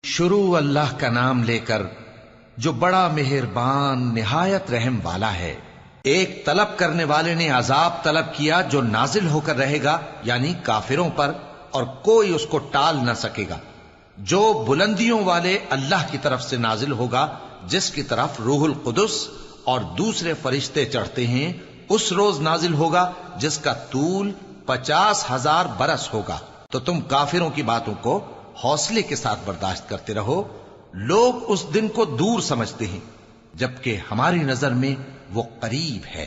शुरू अल्लाह का नाम लेकर जो बड़ा मेहरबान निहायत रहम वाला है। एक तलब करने वाले ने अजाब तलब किया जो नाजिल होकर रहेगा, यानी काफिरों पर, और कोई उसको टाल न सकेगा। जो बुलंदियों वाले अल्लाह की तरफ से नाजिल होगा, जिसकी तरफ रूहुल कुदस और दूसरे फरिश्ते चढ़ते हैं, उस रोज नाजिल होगा जिसका तूल 50,000 बरस होगा। तो तुम काफिरों की बातों को हौसले के साथ बर्दाश्त करते रहो। लोग उस दिन को दूर समझते हैं, जबकि हमारी नजर में वो करीब है।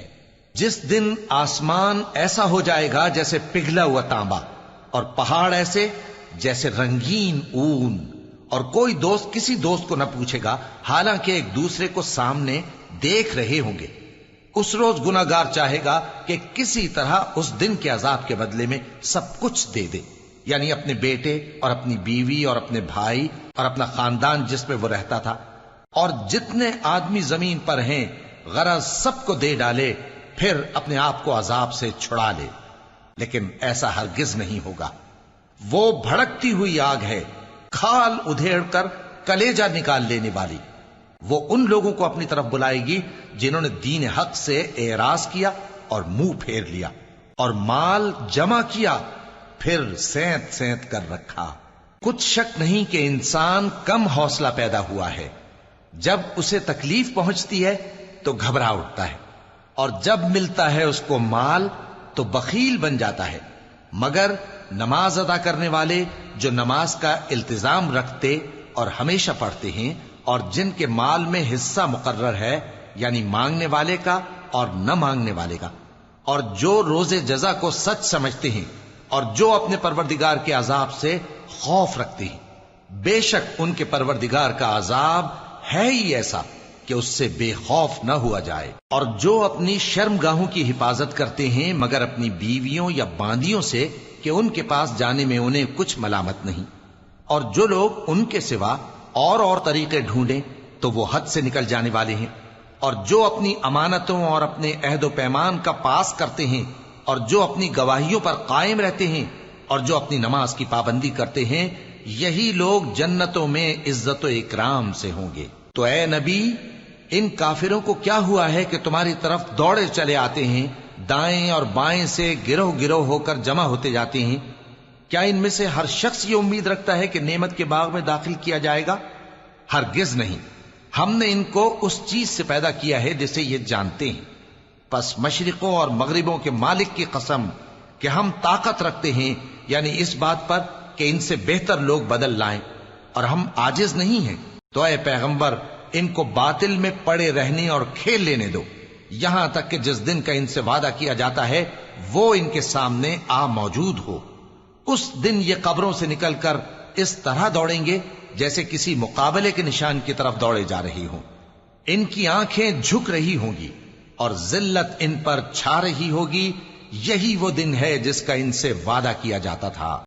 जिस दिन आसमान ऐसा हो जाएगा जैसे पिघला हुआ तांबा, और पहाड़ ऐसे जैसे रंगीन ऊन, और कोई दोस्त किसी दोस्त को न पूछेगा, हालांकि एक दूसरे को सामने देख रहे होंगे। उस रोज गुनाहगार चाहेगा कि किसी तरह उस दिन के अजाब के बदले में सब कुछ दे दे, यानी अपने बेटे और अपनी बीवी और अपने भाई और अपना खानदान जिसमें वो रहता था, और जितने आदमी जमीन पर हैं, गरज सबको दे डाले, फिर अपने आप को अजाब से छुड़ा ले। लेकिन ऐसा हरगिज नहीं होगा। वो भड़कती हुई आग है, खाल उधेड़ कर कलेजा निकाल लेने वाली। वो उन लोगों को अपनी तरफ बुलाएगी जिन्होंने दीन हक से एराज किया और मुंह फेर लिया, और माल जमा किया, फिर सेंत सेंत कर रखा। कुछ शक नहीं कि इंसान कम हौसला पैदा हुआ है। जब उसे तकलीफ पहुंचती है तो घबरा उठता है, और जब मिलता है उसको माल तो बखील बन जाता है। मगर नमाज अदा करने वाले जो नमाज का इल्तिजाम रखते और हमेशा पढ़ते हैं, और जिनके माल में हिस्सा मुकर्रर है, यानी मांगने वाले का और न मांगने वाले का, और जो रोजे जजा को सच समझते हैं, और जो अपने परवरदिगार के अजाब से खौफ रखते हैं, बेशक उनके परवरदिगार का अजाब है ही ऐसा कि उससे बेखौफ न हुआ जाए। और जो अपनी शर्मगाहों की हिफाजत करते हैं, मगर अपनी बीवियों या बांदियों से कि उनके पास जाने में उन्हें कुछ मलामत नहीं, और जो लोग उनके सिवा और तरीके ढूंढें तो वो हद से निकल जाने वाले हैं। और जो अपनी अमानतों और अपने अहद पैमान का पास करते हैं, और जो अपनी गवाहियों पर कायम रहते हैं, और जो अपनी नमाज की पाबंदी करते हैं, यही लोग जन्नतों में इज्जत व इकराम से होंगे। तो ए नबी, इन काफिरों को क्या हुआ है कि तुम्हारी तरफ दौड़े चले आते हैं, दाएं और बाएं से गिरोह गिरोह होकर जमा होते जाते हैं? क्या इनमें से हर शख्स ये उम्मीद रखता है कि नेमत के बाग में दाखिल किया जाएगा? हरगिज नहीं। हमने इनको उस चीज से पैदा किया है जिसे ये जानते हैं। बस मशरिकों और मगरिबों के मालिक की कसम कि हम ताकत रखते हैं, यानी इस बात पर कि इनसे बेहतर लोग बदल लाएं, और हम आजिज नहीं हैं। तो ऐ पैगंबर, इनको बातिल में पड़े रहने और खेल लेने दो, यहां तक कि जिस दिन का इनसे वादा किया जाता है वो इनके सामने आ मौजूद हो। उस दिन ये कब्रों से निकलकर इस तरह दौड़ेंगे जैसे किसी मुकाबले के निशान की तरफ दौड़े जा रही हों। इनकी आंखें झुक रही होंगी और जिल्लत इन पर छा रही होगी। यही वो दिन है जिसका इनसे वादा किया जाता था।